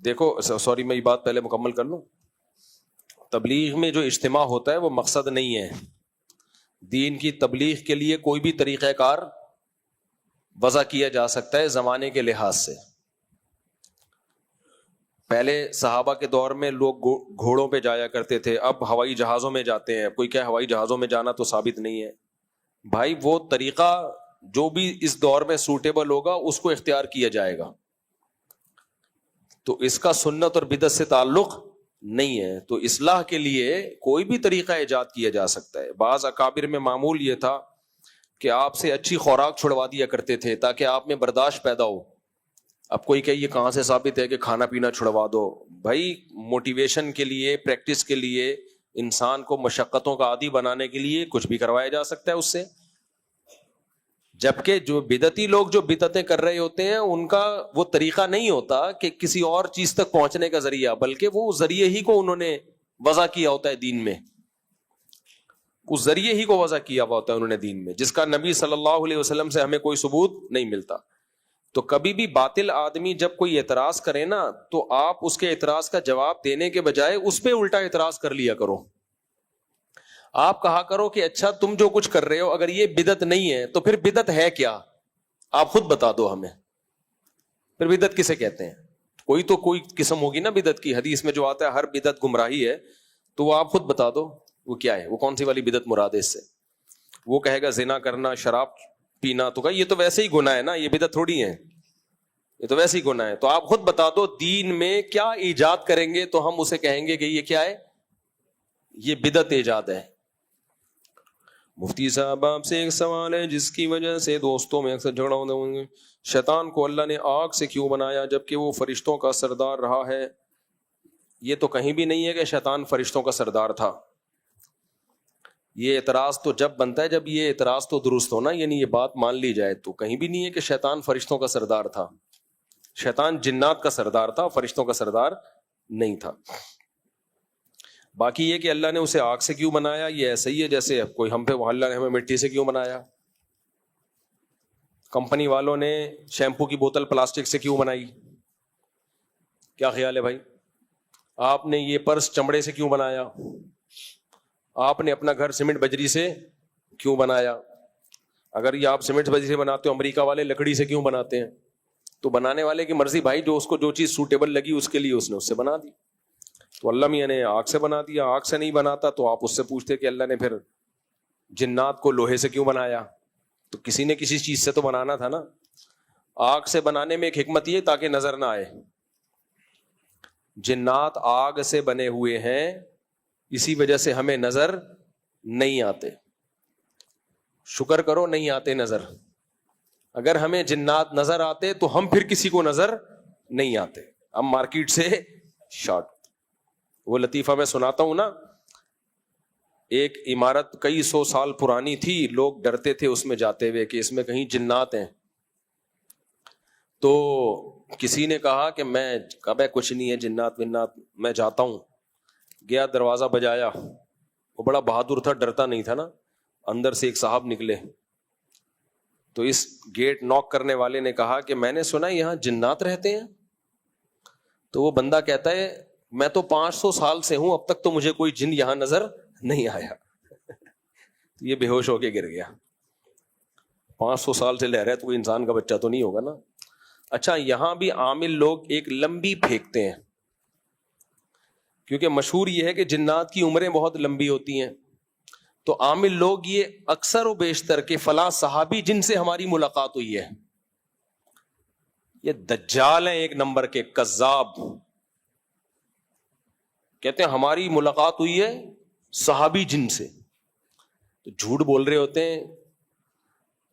دیکھو سوری میں یہ بات پہلے مکمل کر لوں. تبلیغ میں جو اجتماع ہوتا ہے وہ مقصد نہیں ہے. دین کی تبلیغ کے لیے کوئی بھی طریقہ کار وضع کیا جا سکتا ہے زمانے کے لحاظ سے. پہلے صحابہ کے دور میں لوگ گھوڑوں پہ جایا کرتے تھے, اب ہوائی جہازوں میں جاتے ہیں. کوئی کیا ہوائی جہازوں میں جانا تو ثابت نہیں ہے بھائی. وہ طریقہ جو بھی اس دور میں سوٹیبل ہوگا اس کو اختیار کیا جائے گا. تو اس کا سنت اور بدعت سے تعلق نہیں ہے. تو اصلاح کے لیے کوئی بھی طریقہ ایجاد کیا جا سکتا ہے. بعض اکابر میں معمول یہ تھا کہ آپ سے اچھی خوراک چھڑوا دیا کرتے تھے تاکہ آپ میں برداشت پیدا ہو. اب کوئی کہ یہ کہاں سے ثابت ہے کہ کھانا پینا چھڑوا دو؟ بھائی موٹیویشن کے لیے, پریکٹس کے لیے, انسان کو مشقتوں کا عادی بنانے کے لیے کچھ بھی کروایا جا سکتا ہے اس سے. جبکہ جو بدعتی لوگ جو بدعتیں کر رہے ہوتے ہیں ان کا وہ طریقہ نہیں ہوتا کہ کسی اور چیز تک پہنچنے کا ذریعہ, بلکہ وہ ذریعے ہی کو انہوں نے وضع کیا ہوتا ہے دین میں. اس ذریعے ہی کو وضع کیا ہوا ہوتا ہے انہوں نے دین میں, جس کا نبی صلی اللہ علیہ وسلم سے ہمیں کوئی ثبوت نہیں ملتا. تو کبھی بھی باطل آدمی جب کوئی اعتراض کرے نا تو آپ اس کے اعتراض کا جواب دینے کے بجائے اس پہ الٹا اعتراض کر لیا کرو. آپ کہا کرو کہ اچھا تم جو کچھ کر رہے ہو اگر یہ بدعت نہیں ہے تو پھر بدعت ہے کیا, آپ خود بتا دو ہمیں. پھر بدعت کسے کہتے ہیں؟ کوئی تو کوئی قسم ہوگی نا بدعت کی. حدیث میں جو آتا ہے ہر بدعت گمراہی ہے, تو وہ آپ خود بتا دو وہ کیا ہے, وہ کون سی والی بدعت مراد ہے اس سے. وہ کہے گا زنا کرنا, شراب پینا, تو کہ یہ تو ویسے ہی گناہ ہے نا, یہ بدعت تھوڑی ہے, یہ تو ویسے ہی گناہ ہے. تو آپ خود بتا دو دین میں کیا ایجاد کریں گے تو ہم اسے کہیں گے کہ یہ کیا ہے, یہ بدعت ایجاد ہے. مفتی صاحب آپ سے ایک سوال ہے جس کی وجہ سے دوستوں میں اکثر جھگڑا ہوتے ہوں گے. شیطان کو اللہ نے آگ سے کیوں بنایا جبکہ وہ فرشتوں کا سردار رہا ہے؟ یہ تو کہیں بھی نہیں ہے کہ شیطان فرشتوں کا سردار تھا. یہ اعتراض تو جب بنتا ہے جب یہ اعتراض تو درست ہونا, یعنی یہ بات مان لی جائے. تو کہیں بھی نہیں ہے کہ شیطان فرشتوں کا سردار تھا. شیطان جنات کا سردار تھا, فرشتوں کا سردار نہیں تھا. باقی یہ کہ اللہ نے اسے آگ سے کیوں بنایا, یہ ایسا ہی ہے جیسے کوئی ہم پہ اللہ نے ہمیں مٹی سے کیوں بنایا. کمپنی والوں نے شیمپو کی بوتل پلاسٹک سے کیوں بنائی؟ کیا خیال ہے بھائی؟ آپ نے یہ پرس چمڑے سے کیوں بنایا؟ آپ نے اپنا گھر سیمنٹ بجری سے کیوں بنایا؟ اگر یہ آپ سیمنٹ بجری سے بناتے ہو, امریکہ والے لکڑی سے کیوں بناتے ہیں؟ تو بنانے والے کی مرضی بھائی, جو اس کو جو چیز سوٹیبل لگی اس کے لیے اس نے اس سے بنا دی. تو اللہ میاں نے آگ سے بنا دیا. آگ سے نہیں بناتا تو آپ اس سے پوچھتے کہ اللہ نے پھر جنات کو لوہے سے کیوں بنایا؟ تو کسی نے کسی چیز سے تو بنانا تھا نا. آگ سے بنانے میں ایک حکمت یہ تاکہ نظر نہ آئے. جنات آگ سے بنے ہوئے ہیں, اسی وجہ سے ہمیں نظر نہیں آتے. شکر کرو نہیں آتے نظر. اگر ہمیں جنات نظر آتے تو ہم پھر کسی کو نظر نہیں آتے, ہم مارکیٹ سے شارٹ. وہ لطیفہ میں سناتا ہوں نا, ایک عمارت کئی 100 سال پرانی تھی, لوگ ڈرتے تھے اس میں جاتے ہوئے کہ اس میں کہیں جنات ہیں. تو کسی نے کہا کہ میں کب ہے کچھ نہیں ہے جنات ونات, میں جاتا ہوں. گیا, دروازہ بجایا, وہ بڑا بہادر تھا, ڈرتا نہیں تھا نا. اندر سے ایک صاحب نکلے تو اس گیٹ نوک کرنے والے نے کہا کہ میں نے سنا یہاں جنات رہتے ہیں. تو وہ بندہ کہتا ہے میں تو 500 سال سے ہوں, اب تک تو مجھے کوئی جن یہاں نظر نہیں آیا. یہ بے ہوش ہو کے گر گیا. 500 سال سے لہ رہا ہے تو کوئی انسان کا بچہ تو نہیں ہوگا نا. اچھا, یہاں بھی عامل لوگ ایک لمبی پھینکتے ہیں, کیونکہ مشہور یہ ہے کہ جنات کی عمریں بہت لمبی ہوتی ہیں. تو عامل لوگ یہ اکثر و بیشتر کہ فلاں صحابی جن سے ہماری ملاقات ہوئی ہے یہ دجال ہیں, ایک نمبر کے کذاب. کہتے ہیں ہماری ملاقات ہوئی ہے صحابی جن سے, تو جھوٹ بول رہے ہوتے ہیں.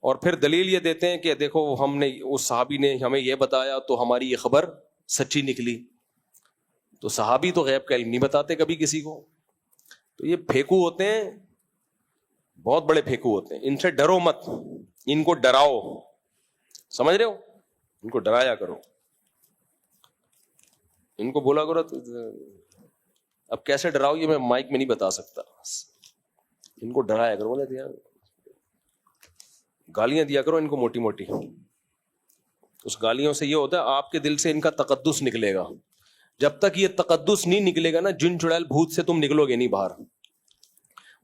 اور پھر دلیل یہ دیتے ہیں کہ دیکھو ہم نے, اس صحابی نے ہمیں یہ بتایا تو ہماری یہ خبر سچی نکلی. تو صحابی تو غیب کا علم نہیں بتاتے کبھی کسی کو. تو یہ پھیکو ہوتے ہیں, بہت بڑے پھیکو ہوتے ہیں. ان سے ڈرو مت, ان کو ڈراؤ. سمجھ رہے ہو, ان کو ڈرایا کرو, ان کو بولا کرو. اب کیسے ڈراؤ یہ میں مائک میں نہیں بتا سکتا. ان کو ڈرایا کرو, بولے دیا گالیاں دیا کرو ان کو موٹی موٹی. اس گالیوں سے یہ ہوتا ہے آپ کے دل سے ان کا تقدس نکلے گا. جب تک یہ تقدس نہیں نکلے گا نا، جن چڑیل بھوت سے تم نکلو گے نہیں باہر.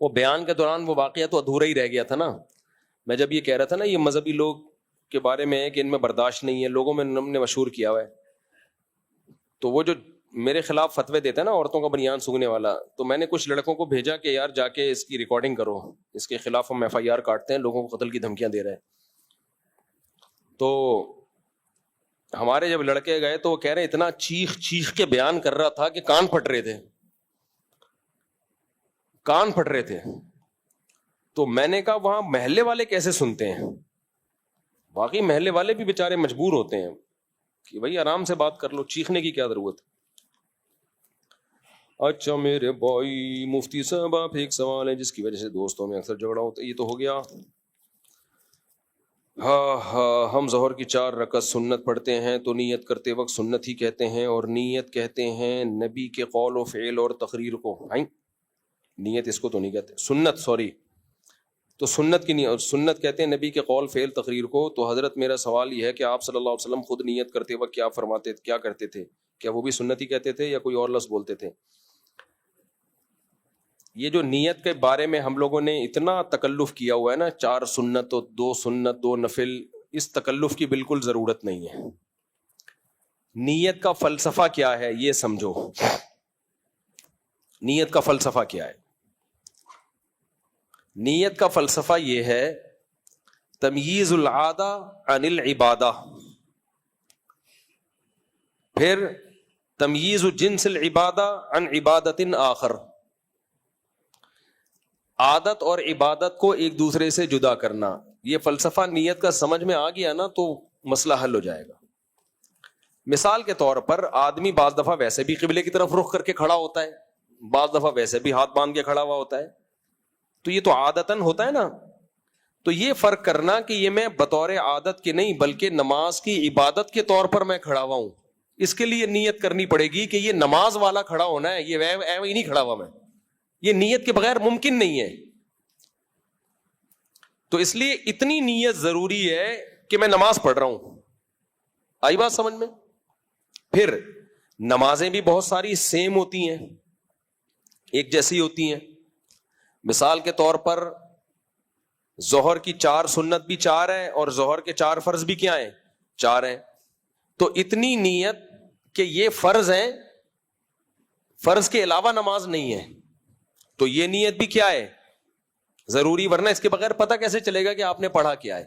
وہ بیان کے دوران وہ واقعہ تو ادھورا ہی رہ گیا تھا نا. میں جب یہ کہہ رہا تھا نا یہ مذہبی لوگ کے بارے میں کہ ان میں برداشت نہیں ہے، لوگوں میں ہم نے مشہور کیا ہوا ہے. تو وہ جو میرے خلاف فتوے دیتے ہیں نا عورتوں کا بنیان سونگھنے والا، تو میں نے کچھ لڑکوں کو بھیجا کہ یار جا کے اس کی ریکارڈنگ کرو، اس کے خلاف ہم FIR کاٹتے ہیں، لوگوں کو قتل کی دھمکیاں دے رہے ہیں. تو ہمارے جب لڑکے گئے تو وہ کہہ رہے اتنا چیخ چیخ کے بیان کر رہا تھا کہ کان پھٹ رہے تھے، کان پھٹ رہے تھے. تو میں نے کہا وہاں محلے والے کیسے سنتے ہیں؟ باقی محلے والے بھی بیچارے مجبور ہوتے ہیں کہ بھائی آرام سے بات کر لو، چیخنے کی کیا ضرورت ہے. اچھا میرے بھائی مفتی صاحب آپ ایک سوال ہے جس کی وجہ سے دوستوں میں اکثر جھگڑا ہوتا ہے، یہ تو ہو گیا. ہاں ہم ظہر کی 4 رکعت سنت پڑھتے ہیں تو نیت کرتے وقت سنت ہی کہتے ہیں، اور نیت کہتے ہیں نبی کے قول و فعل اور تقریر کو. نیت اس کو تو نہیں کہتے، سنت سوری، تو سنت کی نیت، سنت کہتے ہیں نبی کے قول فعل تقریر کو. تو حضرت میرا سوال یہ ہے کہ آپ صلی اللہ علیہ وسلم خود نیت کرتے وقت کیا فرماتے، کیا کرتے تھے؟ کیا وہ بھی سنت ہی کہتے تھے یا کوئی اور لفظ بولتے تھے؟ یہ جو نیت کے بارے میں ہم لوگوں نے اتنا تکلف کیا ہوا ہے نا، 4 سنت و 2 سنت 2 نفل، اس تکلف کی بالکل ضرورت نہیں ہے. نیت کا فلسفہ کیا ہے یہ سمجھو. نیت کا فلسفہ کیا ہے؟ نیت کا فلسفہ یہ ہے تمییز العادہ عن العبادہ، پھر تمییز جنس العبادہ عن عبادت آخر. عادت اور عبادت کو ایک دوسرے سے جدا کرنا. یہ فلسفہ نیت کا سمجھ میں آ گیا نا تو مسئلہ حل ہو جائے گا. مثال کے طور پر آدمی بعض دفعہ ویسے بھی قبلے کی طرف رخ کر کے کھڑا ہوتا ہے، بعض دفعہ ویسے بھی ہاتھ باندھ کے کھڑا ہوا ہوتا ہے، تو یہ تو عادتاً ہوتا ہے نا. تو یہ فرق کرنا کہ یہ میں بطور عادت کے نہیں بلکہ نماز کی عبادت کے طور پر میں کھڑا ہوا ہوں، اس کے لیے نیت کرنی پڑے گی کہ یہ نماز والا کھڑا ہونا ہے، یہ ایویں ہی نہیں کھڑا ہوا میں، یہ نیت کے بغیر ممکن نہیں ہے. تو اس لیے اتنی نیت ضروری ہے کہ میں نماز پڑھ رہا ہوں. آئی بات سمجھ میں؟ پھر نمازیں بھی بہت ساری سیم ہوتی ہیں، ایک جیسی ہوتی ہیں. مثال کے طور پر ظہر کی 4 سنت بھی 4 ہیں اور ظہر کے 4 فرض بھی کیا ہیں؟ 4 ہیں. تو اتنی نیت کہ یہ فرض ہیں، فرض کے علاوہ نماز نہیں ہے، تو یہ نیت بھی کیا ہے؟ ضروری، ورنہ اس کے بغیر پتہ کیسے چلے گا کہ آپ نے پڑھا کیا ہے.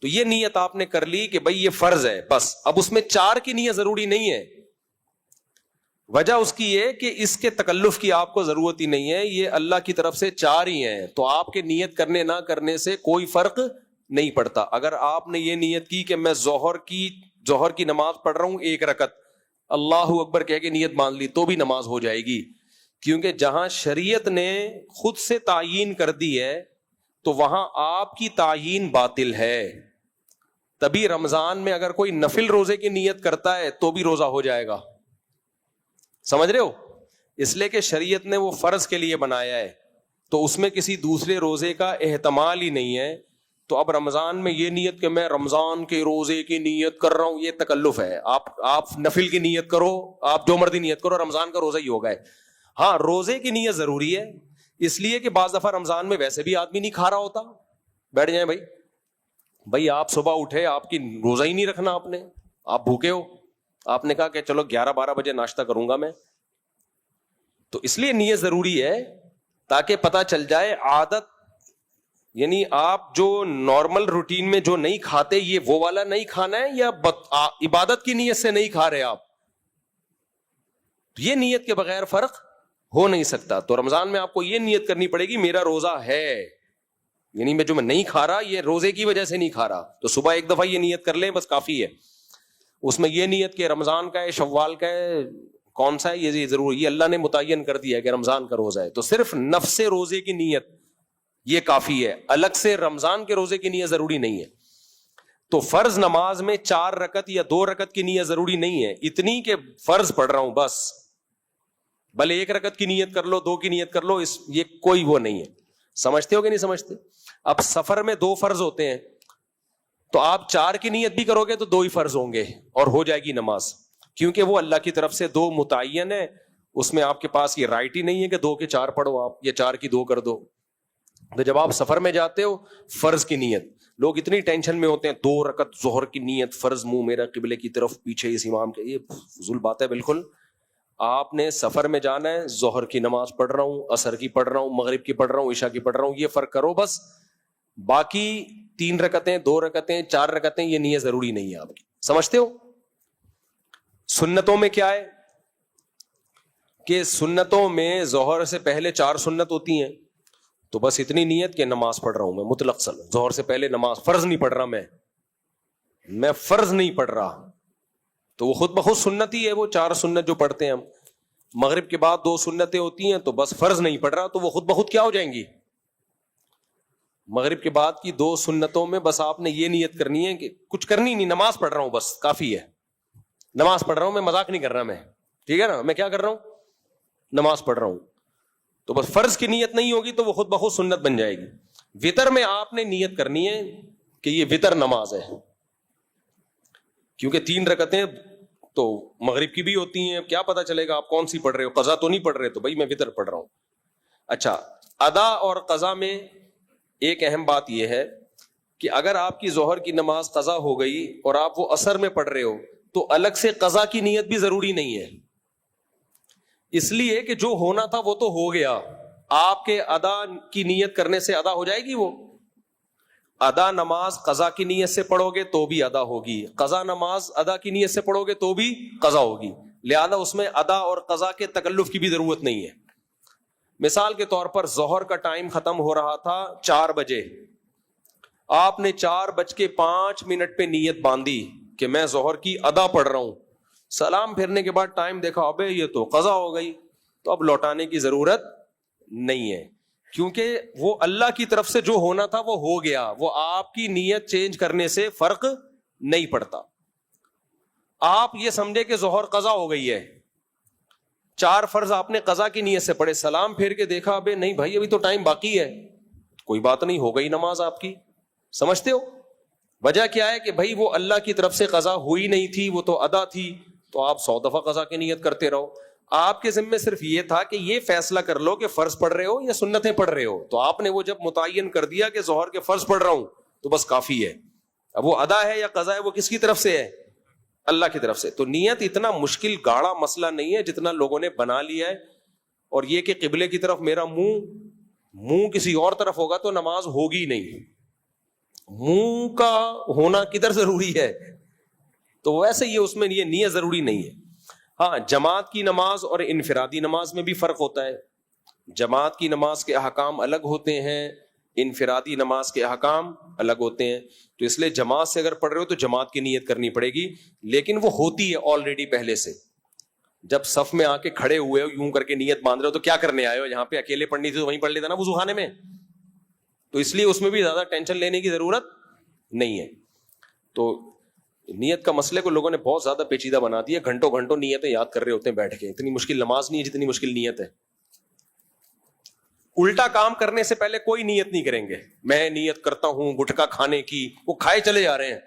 تو یہ نیت آپ نے کر لی کہ بھائی یہ فرض ہے، بس اب اس میں 4 کی نیت ضروری نہیں ہے. وجہ اس کی یہ کہ اس کے تکلف کی آپ کو ضرورت ہی نہیں ہے، یہ اللہ کی طرف سے 4 ہی ہیں، تو آپ کے نیت کرنے نہ کرنے سے کوئی فرق نہیں پڑتا. اگر آپ نے یہ نیت کی کہ میں ظہر کی نماز پڑھ رہا ہوں 1 رکعت، اللہ اکبر کہہ کے نیت مان لی تو بھی نماز ہو جائے گی، کیونکہ جہاں شریعت نے خود سے تعیین کر دی ہے تو وہاں آپ کی تعیین باطل ہے. تبھی رمضان میں اگر کوئی نفل روزے کی نیت کرتا ہے تو بھی روزہ ہو جائے گا. سمجھ رہے ہو؟ اس لیے کہ شریعت نے وہ فرض کے لیے بنایا ہے، تو اس میں کسی دوسرے روزے کا احتمال ہی نہیں ہے. تو اب رمضان میں یہ نیت کہ میں رمضان کے روزے کی نیت کر رہا ہوں، یہ تکلف ہے. آپ نفل کی نیت کرو، آپ جو مرضی نیت کرو، رمضان کا روزہ ہی ہوگا. ہاں روزے کی نیت ضروری ہے، اس لیے کہ بعض دفعہ رمضان میں ویسے بھی آدمی نہیں کھا رہا ہوتا. بیٹھ جائیں بھائی آپ صبح اٹھے، آپ کی روزہ ہی نہیں رکھنا، آپ بھوکے ہو، آپ نے کہا کہ چلو 11-12 بجے ناشتہ کروں گا میں. تو اس لیے نیت ضروری ہے تاکہ پتہ چل جائے عادت، یعنی آپ جو نارمل روٹین میں جو نہیں کھاتے یہ وہ والا نہیں کھانا ہے یا عبادت کی نیت سے نہیں کھا رہے آپ. یہ نیت کے بغیر فرق ہو نہیں سکتا. تو رمضان میں آپ کو یہ نیت کرنی پڑے گی میرا روزہ ہے، یعنی میں جو میں نہیں کھا رہا یہ روزے کی وجہ سے نہیں کھا رہا. تو صبح ایک دفعہ یہ نیت کر لیں بس کافی ہے. اس میں یہ نیت کہ رمضان کا ہے، شوال کا ہے، کون سا ہے یہ ضروری، یہ اللہ نے متعین کر دیا ہے کہ رمضان کا روزہ ہے، تو صرف نفس روزے کی نیت یہ کافی ہے، الگ سے رمضان کے روزے کی نیت ضروری نہیں ہے. تو فرض نماز میں 4 رکعت یا 2 رکعت کی نیت ضروری نہیں ہے، اتنی کہ فرض پڑھ رہا ہوں بس، بھلے 1 رکعت کی نیت کر لو، 2 کی نیت کر لو، یہ کوئی وہ نہیں ہے. سمجھتے ہو کہ نہیں سمجھتے؟ اب سفر میں 2 فرض ہوتے ہیں، تو آپ 4 کی نیت بھی کرو گے تو 2 ہی فرض ہوں گے اور ہو جائے گی نماز. کیونکہ وہ اللہ کی طرف سے 2 متعین ہے, اس میں آپ کے پاس یہ رائٹ ہی نہیں ہے کہ 2 کے 4 پڑھو آپ, یا 4 کی 2 کر دو. تو جب آپ سفر میں جاتے ہو, فرض کی نیت, لوگ اتنی ٹینشن میں ہوتے ہیں 2 رکعت ظہر کی نیت فرض, منہ میرا قبلے کی طرف, پیچھے اس امام کے, یہ فضول بات ہے بالکل. آپ نے سفر میں جانا ہے, ظہر کی نماز پڑھ رہا ہوں, عصر کی پڑھ رہا ہوں, مغرب کی پڑھ رہا ہوں, عشاء کی پڑھ رہا ہوں, یہ فرق کرو بس. باقی 3 رکعتیں, 2 رکعتیں, 4 رکعتیں, یہ نیت ضروری نہیں ہے آپ کی. سمجھتے ہو؟ سنتوں میں کیا ہے کہ سنتوں میں ظہر سے پہلے 4 سنت ہوتی ہیں, تو بس اتنی نیت کہ نماز پڑھ رہا ہوں میں مطلق سن, ظہر سے پہلے نماز, فرض نہیں پڑھ رہا میں فرض نہیں پڑھ رہا, تو وہ خود بخود سنت ہی ہے. وہ 4 سنت جو پڑھتے ہیں ہم, مغرب کے بعد 2 سنتیں ہوتی ہیں, تو بس فرض نہیں پڑھ رہا, تو وہ خود بخود کیا ہو جائیں گی؟ مغرب کے بعد کی 2 سنتوں میں بس آپ نے یہ نیت کرنی ہے کہ کچھ کرنی نہیں, نماز پڑھ رہا ہوں بس کافی ہے, نماز پڑھ رہا ہوں, میں مذاق نہیں کر رہا, میں ٹھیک ہے نا, میں کیا کر رہا ہوں, نماز پڑھ رہا ہوں. تو بس فرض کی نیت نہیں ہوگی تو وہ خود بخود سنت بن جائے گی. وتر میں آپ نے نیت کرنی ہے کہ یہ وتر نماز ہے, کیونکہ 3 رکعتیں تو مغرب کی بھی ہوتی ہیں, کیا پتا چلے گا آپ کون سی پڑھ رہے ہو, قضا تو نہیں پڑھ رہے, تو بھائی میں وتر پڑھ رہا ہوں. اچھا, ادا اور قضا میں ایک اہم بات یہ ہے کہ اگر آپ کی ظہر کی نماز قضا ہو گئی اور آپ وہ عصر میں پڑھ رہے ہو, تو الگ سے قضا کی نیت بھی ضروری نہیں ہے, اس لیے کہ جو ہونا تھا وہ تو ہو گیا. آپ کے ادا کی نیت کرنے سے ادا ہو جائے گی. وہ ادا نماز قضا کی نیت سے پڑھو گے تو بھی ادا ہوگی, قضا نماز ادا کی نیت سے پڑھو گے تو بھی قضا ہوگی, لہذا اس میں ادا اور قضا کے تکلف کی بھی ضرورت نہیں ہے. مثال کے طور پر ظہر کا ٹائم ختم ہو رہا تھا 4 بجے, آپ نے 4:05 پہ نیت باندھی کہ میں ظہر کی ادا پڑھ رہا ہوں, سلام پھرنے کے بعد ٹائم دیکھا, ابے یہ تو قضا ہو گئی, تو اب لوٹانے کی ضرورت نہیں ہے, کیونکہ وہ اللہ کی طرف سے جو ہونا تھا وہ ہو گیا, وہ آپ کی نیت چینج کرنے سے فرق نہیں پڑتا. آپ یہ سمجھے کہ ظہر قضا ہو گئی ہے, 4 فرض آپ نے قضا کی نیت سے پڑھے, سلام پھیر کے دیکھا ابے نہیں بھائی ابھی تو ٹائم باقی ہے, کوئی بات نہیں, ہو گئی نماز آپ کی. سمجھتے ہو وجہ کیا ہے کہ بھائی وہ اللہ کی طرف سے قضا ہوئی نہیں تھی, وہ تو ادا تھی, تو آپ 100 دفعہ قضا کی نیت کرتے رہو. آپ کے ذمہ صرف یہ تھا کہ یہ فیصلہ کر لو کہ فرض پڑھ رہے ہو یا سنتیں پڑھ رہے ہو, تو آپ نے وہ جب متعین کر دیا کہ ظہر کے فرض پڑھ رہا ہوں تو بس کافی ہے. اب وہ ادا ہے یا قضا ہے وہ کس کی طرف سے ہے؟ اللہ کی طرف سے. تو نیت اتنا مشکل گاڑا مسئلہ نہیں ہے جتنا لوگوں نے بنا لیا ہے, اور یہ کہ قبلے کی طرف میرا منہ کسی اور طرف ہوگا تو نماز ہوگی نہیں, منہ کا ہونا کدھر ضروری ہے, تو ویسے یہ اس میں یہ نیت ضروری نہیں ہے. ہاں, جماعت کی نماز اور انفرادی نماز میں بھی فرق ہوتا ہے. جماعت کی نماز کے احکام الگ ہوتے ہیں, انفرادی نماز کے احکام الگ ہوتے ہیں, تو اس لیے جماعت سے اگر پڑھ رہے ہو تو جماعت کی نیت کرنی پڑے گی, لیکن وہ ہوتی ہے آلریڈی پہلے سے. جب صف میں آ کے کھڑے ہوئے ہو یوں کر کے نیت باندھ رہے ہو تو کیا کرنے آئے ہو, یہاں پہ اکیلے پڑھنی تھی تو وہیں پڑھ لیتا نا وضو خانے میں, تو اس لیے اس میں بھی زیادہ ٹینشن لینے کی ضرورت نہیں ہے. تو نیت کا مسئلے کو لوگوں نے بہت زیادہ پیچیدہ بنا دیا, گھنٹوں گھنٹوں نیتیں یاد کر رہے ہوتے ہیں بیٹھ کے. اتنی مشکل نماز نہیں ہے جتنی مشکل نیت ہے. الٹا کام کرنے سے پہلے کوئی نیت نہیں کریں گے, میں نیت کرتا ہوں گٹکا کھانے کی, وہ کھائے چلے جا رہے ہیں.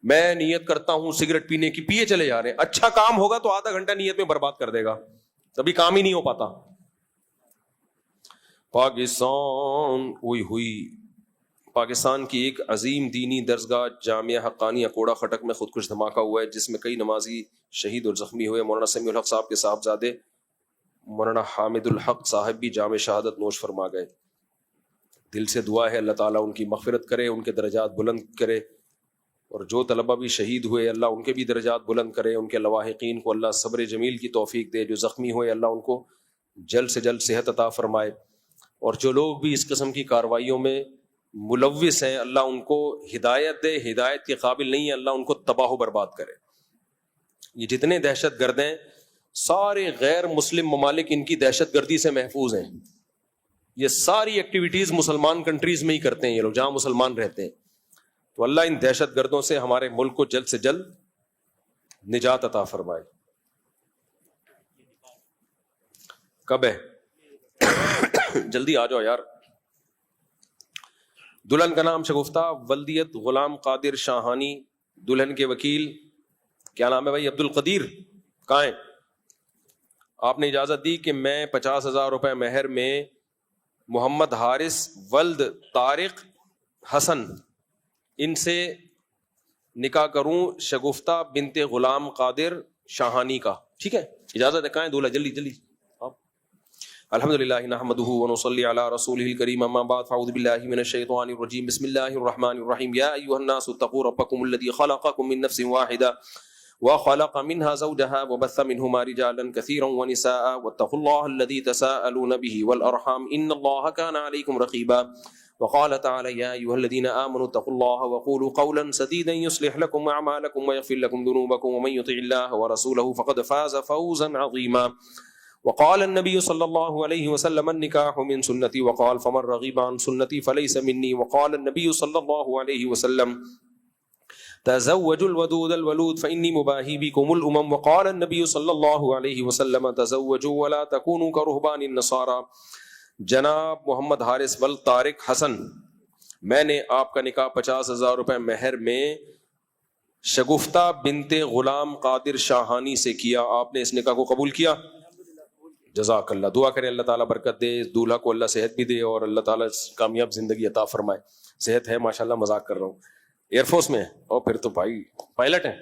میں نیت کرتا ہوں سگریٹ پینے کی, پیے چلے جا رہے ہیں. اچھا کام ہوگا تو آدھا گھنٹہ نیت میں برباد کر دے گا, تبھی کام ہی نہیں ہو پاتا. پاکستان کی ایک عظیم دینی درسگاہ جامعہ حقانیہ کوڑا خٹک میں خودکش دھماکہ ہوا ہے, جس میں کئی نمازی شہید اور زخمی ہوئے. مولانا سمیع الحق صاحب کے صاحبزادے مولانا حامد الحق صاحب بھی جام شہادت نوش فرما گئے. دل سے دعا ہے اللہ تعالیٰ ان کی مغفرت کرے, ان کے درجات بلند کرے, اور جو طلبہ بھی شہید ہوئے اللہ ان کے بھی درجات بلند کرے, ان کے لواحقین کو اللہ صبر جمیل کی توفیق دے, جو زخمی ہوئے اللہ ان کو جلد سے جلد صحت عطا فرمائے, اور جو لوگ بھی اس قسم کی کارروائیوں میں ملوث ہیں اللہ ان کو ہدایت دے, ہدایت کے قابل نہیں ہے اللہ ان کو تباہ و برباد کرے. یہ جتنے دہشت گرد ہیں سارے غیر مسلم ممالک ان کی دہشت گردی سے محفوظ ہیں. یہ ساری ایکٹیویٹیز مسلمان کنٹریز میں ہی کرتے ہیں یہ لوگ, جہاں مسلمان رہتے ہیں. تو اللہ ان دہشت گردوں سے ہمارے ملک کو جلد سے جلد نجات عطا فرمائے. کب ہے؟ جلدی آ جاؤ یار. دلہن کا نام شگفتہ ولدیت غلام قادر شاہانی, دلہن کے وکیل کیا نام ہے بھائی؟ عبد القدیر کہاں ہے؟ آپ نے اجازت دی کہ میں 50,000 روپے مہر میں محمد حارث ولد طارق حسن ان سے نکاح کروں شگفتہ بنت غلام قادر شاہانی کا. ٹھیک ہے, اجازت ہے. کہاں ہے دولہا؟ جلدی جلدی. الحمدللہ نحمدہ ونصلی علی رسولہ الکریم اما بعد فاعوذ باللہ من الشیطان الرجیم بسم اللہ الرحمن الرحیم یا ایھا الناس اتقوا ربکم الذی خلقکم من نفس واحدہ وخلق منها زوجها وبث منهما رجالا كثيرا ونساء واتقوا الله الذي تساءلون به والارحام ان الله كان عليكم رقيبا وقال تعالى يا ايها الذين امنوا اتقوا الله وقولوا قولا سديدا يصلح لكم اعمالكم ويغفر لكم ذنوبكم ومن يطع الله ورسوله فقد فاز فوزا عظيما وقال النبي صلى الله عليه وسلم النكاح من سنتي وقال فمن رغب عن سنتي فليس مني وقال النبي صلى الله عليه وسلم تزوجوا الودود الولود فإني مباهي بكم الأمم وقال النبي صلى الله عليه وسلم تزوجوا ولا تكونوا كرهبان النصارى. جناب محمد حارث ولد طارق حسن, میں نے آپ کا نکاح 50,000 روپے مہر میں شگفتہ بنت غلام قادر شاہانی سے کیا. آپ نے اس نکاح کو قبول کیا؟ جزاک اللہ. دعا کریں اللہ تعالیٰ برکت دے, دولہا کو اللہ صحت بھی دے اور اللہ تعالیٰ کامیاب زندگی عطا فرمائے. صحت ہے ماشاءاللہ, مذاق کر رہا ہوں. ایئر فورس میں ہے اور پھر تو بھائی پائلٹ ہیں.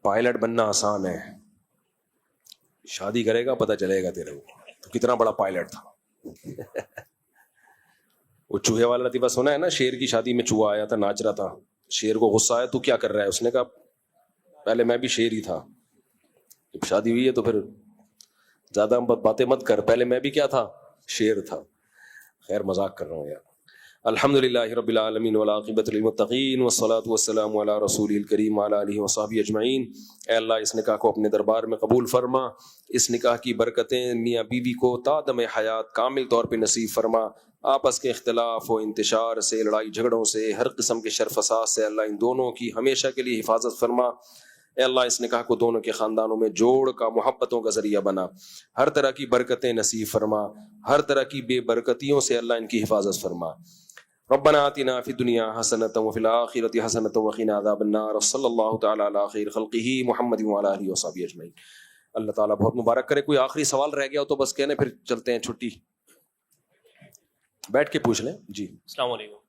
پائلٹ بننا آسان ہے, شادی کرے گا پتہ چلے گا تیرے کو تو کتنا بڑا پائلٹ تھا. وہ چوہے والا لطیفہ سنا ہے نا, شیر کی شادی میں چوہا آیا تھا, ناچ رہا تھا. شیر کو غصہ آیا, تو کیا کر رہا ہے؟ اس نے کہا پہلے میں بھی شیر ہی تھا, جب شادی ہوئی ہے تو پھر زیادہ باتیں مت کر, پہلے میں بھی کیا تھا؟ شیر تھا. خیر مذاق کر رہا ہوں یار. الحمدللہ رب العالمین والعاقبۃ للمتقین والصلاۃ والسلام علی رسول الکریم وعلی آلہ وصحبہ اجمعین. اے اللہ اس نکاح کو اپنے دربار میں قبول فرما, اس نکاح کی برکتیں میاں بیوی کو تا دم حیات کامل طور پہ نصیب فرما. آپس کے اختلاف و انتشار سے, لڑائی جھگڑوں سے, ہر قسم کے شر فساد سے اللہ ان دونوں کی ہمیشہ کے لیے حفاظت فرما. اے اللہ اس نکاح کو دونوں کے خاندانوں میں جوڑ کا, محبتوں کا ذریعہ بنا. ہر طرح کی برکتیں نصیب فرما, ہر طرح کی بے برکتیوں سے اللہ ان کی حفاظت فرما. ربنا آتنا فی الدنیا حسنۃ وفی الآخرۃ حسنۃ وقنا عذاب النار. صلی اللہ تعالی علی خیر خلقہ محمد وعلی آلہ وصحبہ اجمعین. اللہ تعالیٰ بہت مبارک کرے. کوئی آخری سوال رہ گیا ہو تو بس کہنے, پھر چلتے ہیں چھٹی. بیٹھ کے پوچھ لیں. جی السلام علیکم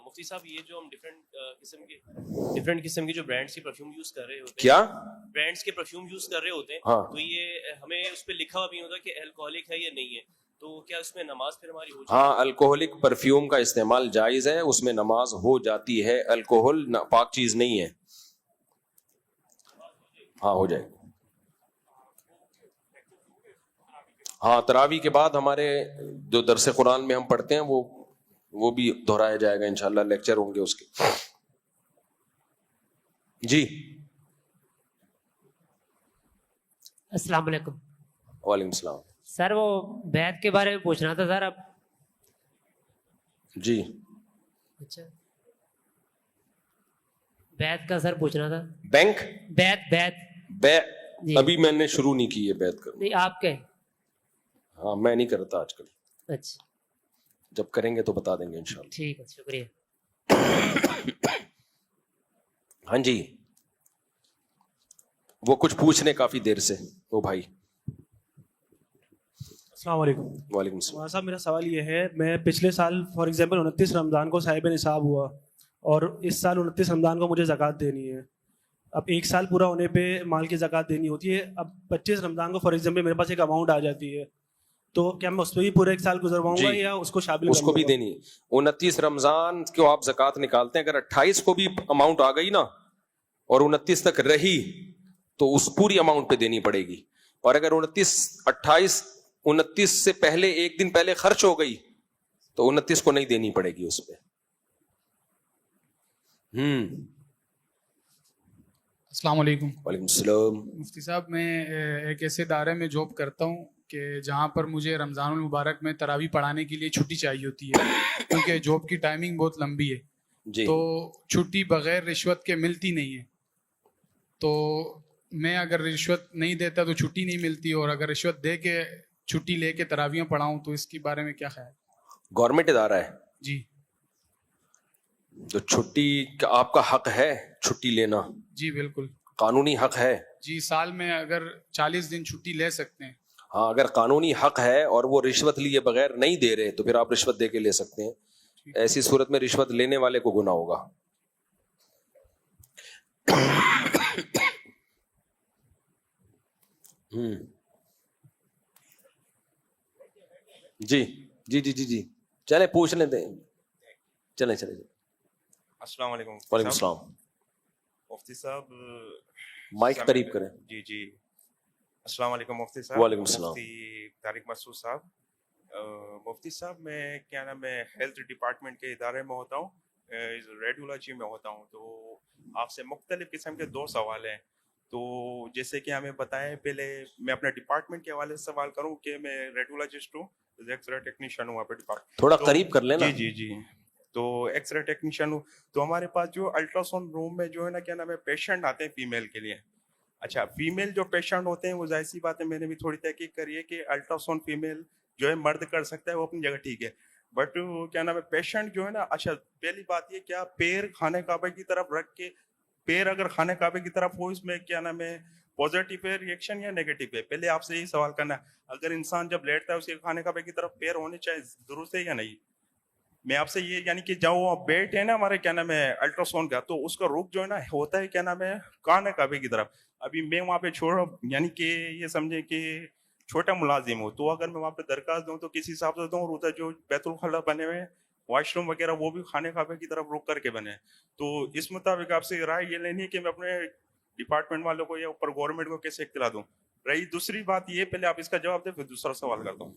مفتی صاحب, یہ جو ہم ڈفرینٹ قسم کی جو برانڈس کی پرفیوم یوز کر رہے ہوتے ہیں, کیا برانڈس کے پرفیوم یوز کر رہے ہوتے ہیں, ہاں, تو یہ ہمیں اس پہ لکھا ہوا بھی ہوتا ہے کہ الکوہولک ہے یا نہیں ہے, تو کیا اس میں نماز پھر ہماری ہو جاتی ہے؟ ہاں, الکوہولک پرفیوم کا استعمال جائز ہے, اس میں نماز ہو جاتی ہے. الکوہل پاک چیز نہیں ہے. ہاں ہو جائے. ہاں, تراویح کے بعد ہمارے جو درس قرآن میں ہم پڑھتے ہیں وہ بھی دہرایا جائے گا انشاءاللہ, لیکچر ہوں گے اس کے. جی السلام علیکم. وعلیکم السلام. سر وہ بیعت کے بارے میں پوچھنا تھا سر. اب جی اچھا, بیعت کا سر پوچھنا تھا. بینک بیعت جی. ابھی میں نے شروع نہیں کی ہے بیعت کرنا. نہیں آپ کے. ہاں میں نہیں کرتا آج کل. اچھا جب کریں گے تو بتا دیں گے انشاءاللہ. ٹھیک ہے, شکریہ. ہاں جی, وہ کچھ پوچھنے کافی دیر سے وہ بھائی. السلام علیکم. وعلیکم السلام. صاحب میرا سوال یہ ہے, میں پچھلے سال فار ایگزامپل 29 رمضان کو صاحب نصاب ہوا, اور اس سال 29 رمضان کو مجھے زکوٰۃ دینی ہے. اب ایک سال پورا ہونے پہ مال کی زکوٰۃ دینی ہوتی ہے. اب 25 رمضان کو فار ایگزامپل میرے پاس ایک اماؤنٹ آ جاتی ہے, تو کیا میں اس پہ بھی پورا ایک سال گزرواؤں گا یا اس کو شامل اس کو بھی دینی ہے؟ 29 رمضان کو آپ زکوٰۃ نکالتے ہیں, اگر 28 کو بھی اماؤنٹ آ گئی نا اور 29 تک رہی تو اس پوری اماؤنٹ پہ دینی پڑے گی. اور اگر 29 سے پہلے ایک دن پہلے خرچ ہو گئی تو 29 کو نہیں دینی پڑے گی اس پہ. السلام علیکم. وعلیکم السلام. مفتی صاحب, میں ایک ایسے ادارے میں جاب کرتا ہوں کہ جہاں پر مجھے رمضان المبارک میں تراویح پڑھانے کے لیے چھٹی چاہیے ہوتی ہے, کیونکہ جاب کی ٹائمنگ بہت لمبی ہے. جی. تو چھٹی بغیر رشوت کے ملتی نہیں ہے. تو میں اگر رشوت نہیں دیتا تو چھٹی نہیں ملتی, اور اگر رشوت دے کے چھٹی لے کے تراویحیں پڑھاؤں تو اس کے بارے میں کیا خیال؟ گورنمنٹ ادارہ ہے جی. تو چھٹی کا آپ کا حق ہے چھٹی لینا, جی بالکل. قانونی حق ہے. جی سال میں اگر 40 دن چھٹی لے سکتے ہیں. ہاں اگر قانونی حق ہے اور وہ رشوت لیے بغیر نہیں دے رہے تو پھر آپ رشوت دے کے لے سکتے ہیں. ایسی صورت میں رشوت لینے والے کو گناہ ہوگا. جی جی جی جی جی چلے پوچھ لیتے ہیں. چلیں چلیں. السلام علیکم. وعلیکم السلام. مفتی صاحب مائک قریب کریں. جی جی السلام علیکم مفتی صاحب. وعلیکم السلام. مفتی طارق مسعود صاحب. مفتی صاحب میں کیا نام ہے ہیلتھ ڈپارٹمنٹ کے ادارے میں ہوتا ہوں, ریڈیولوجی میں ہوتا ہوں. تو آپ سے مختلف قسم کے 2 سوال ہیں. تو جیسے کہ ہمیں بتائیں, پہلے میں اپنے ڈپارٹمنٹ کے حوالے سے سوال کروں کہ میں ریڈیولوجسٹ ہوں, ایکس رے ٹیکنیشین ہوں. آپ ڈپارٹمنٹ تھوڑا قریب کر لینا. جی جی جی. تو ایکس رے ٹیکنیشین ہوں. تو ہمارے پاس جو الٹرا ساؤنڈ روم میں جو ہے نا کیا نام ہے پیشنٹ آتے ہیں فیمیل کے لیے. اچھا فیمیل جو پیشنٹ ہوتے ہیں وہ ظاہر سی بات ہے, میں نے بھی تھوڑی تحقیق کری ہے کہ الٹرا ساؤنڈ فیمیل جو ہے مرد کر سکتا ہے, وہ اپنی جگہ ٹھیک ہے. بٹ کیا نام ہے پیشنٹ جو ہے نا, اچھا پہلی بات یہ کیا پیر خانہ کعبہ کی طرف رکھ کے, پیر اگر خانہ کعبہ کی طرف ہو, اس میں کیا نام ہے پازیٹیو ہے ریئیکشن یا نیگیٹو ہے؟ پہلے آپ سے یہی سوال کرنا ہے. اگر انسان جب لیٹتا ہے اس کے خانہ کعبہ کی طرف پیر ہونے چاہیے, درست ہے یا نہیں؟ میں آپ سے یہ یعنی کہ جب وہ بیٹ ہے نا ہمارے کیا نام ہے الٹرا ساؤنڈ کا, تو اس کا رخ جو ہے نا ہوتا ہے کیا نام ہے خانہ کعبہ کی طرف. ابھی میں وہاں پہ یعنی کہ یہ سمجھے کہ چھوٹا ملازم ہوں, تو اگر میں وہاں پہ درخواست دوں تو کسی حساب سے دوں, اور ادھر جو بیت الخلا بنے ہوئے واش روم وغیرہ وہ بھی خانہ کعبہ کی طرف رک کر کے بنے. تو اس مطابق آپ سے رائے یہ لینی ہے کہ میں اپنے ڈپارٹمنٹ والوں کو یا اوپر گورنمنٹ کو کیسے اطلاع دوں. رہی دوسری بات یہ, پہلے آپ اس کا جواب دیں پھر دوسرا سوال کرتا ہوں.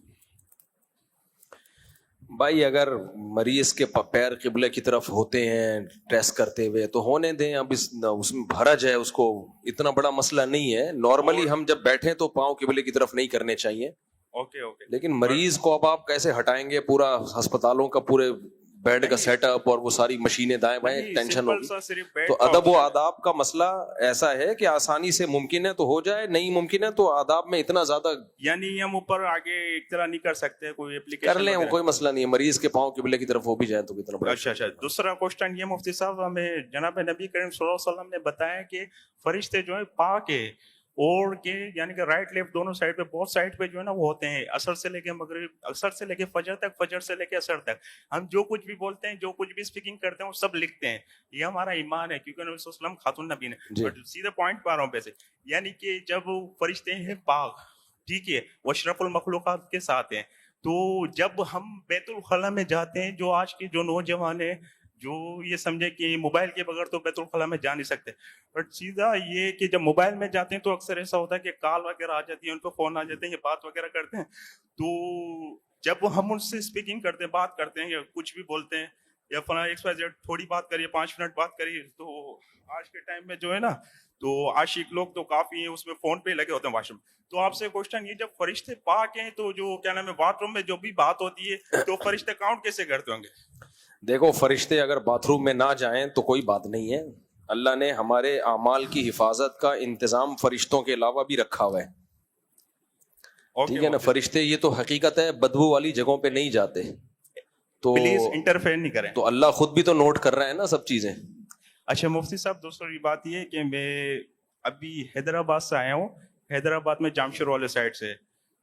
بھائی اگر مریض کے پیر قبلے کی طرف ہوتے ہیں ٹیسٹ کرتے ہوئے تو ہونے دیں. اب اس میں حرج ہے, اس کو اتنا بڑا مسئلہ نہیں ہے. نارملی ہم جب بیٹھیں تو پاؤں قبلے کی طرف نہیں کرنے چاہیے. Okay okay. لیکن مریض کو اب آپ کیسے ہٹائیں گے؟ پورا ہسپتالوں کا پورے بیڈ کا سیٹ اپ اور وہ ساری مشینیں دائیں بائیں, ٹینشن ہوگی. تو ادب و آداب کا مسئلہ ایسا ہے کہ آسانی سے ممکن ہے تو ہو جائے, نہیں ممکن ہے تو آداب میں اتنا زیادہ یعنی ہم اوپر آگے اطلاع نہیں کر سکتے, کوئی اپلیکیشن کر لیں وہ کوئی مسئلہ نہیں ہے. مریض کے پاؤں قبلے کی طرف ہو بھی جائے تو کتنا بڑا. اچھا اچھا. دوسرا کوشچن یہ مفتی صاحب, ہمیں جناب نبی کریم صلی اللہ علیہ وسلم نے بتایا کہ فرشتے جو ہے پاک ہے, اور کہ یعنی کہ رائٹ لیفٹ دونوں سائڈ پہ, بہت سائڈ پہ جو ہے نا وہ ہوتے ہیں, عصر سے لے کے مغرب, عصر سے لے کے فجر تک, فجر سے لے کے عصر تک. ہم جو کچھ بھی بولتے ہیں, جو کچھ بھی اسپیکنگ کرتے ہیں, وہ سب لکھتے ہیں. یہ ہمارا ایمان ہے, کیونکہ نبی صلی اللہ علیہ وسلم خاتون نبی نے. سیدھے پوائنٹ پا رہا ہوں پیسے, یعنی کہ جب فرشتے ہیں پاک, ٹھیک ہے, وہ اشرف المخلوقات کے ساتھ ہیں. تو جب ہم بیت الخلا میں جاتے ہیں, جو آج کے جو نوجوان ہیں جو یہ سمجھے کہ موبائل کے بغیر تو بیت الخلا میں جا نہیں سکتے, بٹ سیدھا یہ کہ جب موبائل میں جاتے ہیں تو اکثر ایسا ہوتا ہے کہ کال وغیرہ آ جاتی ہے, ان پہ فون آ جاتے ہیں, یہ بات وغیرہ کرتے ہیں. تو جب ہم ان سے اسپیکنگ کرتے ہیں, بات کرتے ہیں یا کچھ بھی بولتے ہیں, یا فلاں XYZ تھوڑی بات کریے, 5 منٹ بات کریے, تو آج کے ٹائم میں جو ہے نا تو عاشق لوگ تو کافی ہیں, اس میں فون پہ لگے ہوتے ہیں واش روم. تو آپ سے کوشچن یہ, جب فرشتے پاک ہیں تو جو کیا نام ہے باتھ روم میں جو بھی بات ہوتی ہے تو فرشتے کاؤنٹ کیسے کرتے ہوں گے؟ دیکھو فرشتے اگر باتھ روم میں نہ جائیں تو کوئی بات نہیں ہے. اللہ نے ہمارے اعمال کی حفاظت کا انتظام فرشتوں کے علاوہ بھی رکھا ہوا ہے, ٹھیک ہے نا. فرشتے یہ تو حقیقت ہے بدبو والی جگہوں پہ نہیں جاتے, تو پلیز انٹرفیئر نہیں کریں. تو اللہ خود بھی تو نوٹ کر رہا ہے نا سب چیزیں. اچھا مفتی صاحب, دوسری بات یہ کہ میں ابھی حیدرآباد سے آیا ہوں. حیدرآباد میں جامشور والے سائڈ سے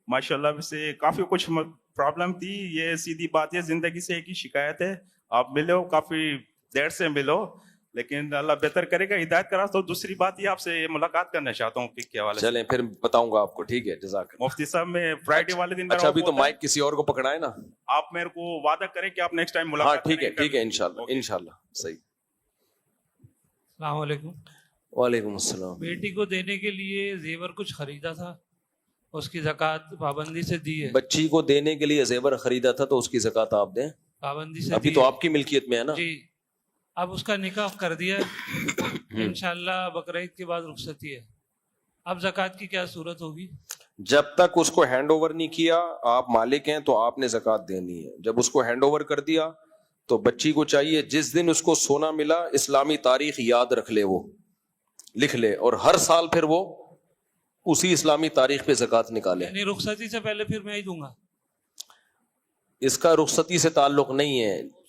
ماشاء اللہ سے کافی کچھ پرابلم تھی. یہ سیدھی بات ہے, زندگی سے ایک ہی شکایت ہے, آپ ملو کافی دیر سے ملو, لیکن اللہ بہتر کرے گا, ہدایت کرا. تو دوسری بات یہ آپ سے ملاقات کرنا چاہتا ہوں پک کے حوالے سے. چلیں پھر بتاؤں گا آپ کو, ٹھیک ہے, جزاک. مفتی صاحب میں فرائیڈے والے دن, اچھا ابھی تو مائک کسی اور کو پکڑا ہے نا, آپ میرے کو وعدہ کریں کہ آپ نیکسٹ ٹائم ملاقات. ہاں ٹھیک ہے ٹھیک ہے, انشاءاللہ صحیح. السلام علیکم. وعلیکم السلام. بیٹی کو دینے کے لیے زیور کچھ خریدا تھا, اس کی زکوٰۃ پابندی سے دی ہے. بچی کو دینے کے لیے زیور خریدا تھا تو اس کی زکوٰۃ آپ دیں, پابندی سے ابھی تو آپ کی ملکیت میں ہے نا. جی, اب اس کا نکاح کر دیا, انشاءاللہ بقرعید کے بعد رخصتی ہے, اب زکوٰۃ کی کیا صورت ہوگی؟ جب تک اس کو ہینڈ اوور نہیں کیا, آپ مالک ہیں تو آپ نے زکوٰۃ دینی ہے. جب اس کو ہینڈ اوور کر دیا تو بچی کو چاہیے جس دن اس کو سونا ملا اسلامی تاریخ یاد رکھ لے, وہ لکھ لے, اور ہر سال پھر وہ اسی اسلامی تاریخ پہ زکوٰۃ نکالے. یعنی رخصتی سے پہلے پھر میں ہی دوں گا؟ اس کا رخصتی سے تعلق نہیں ہے,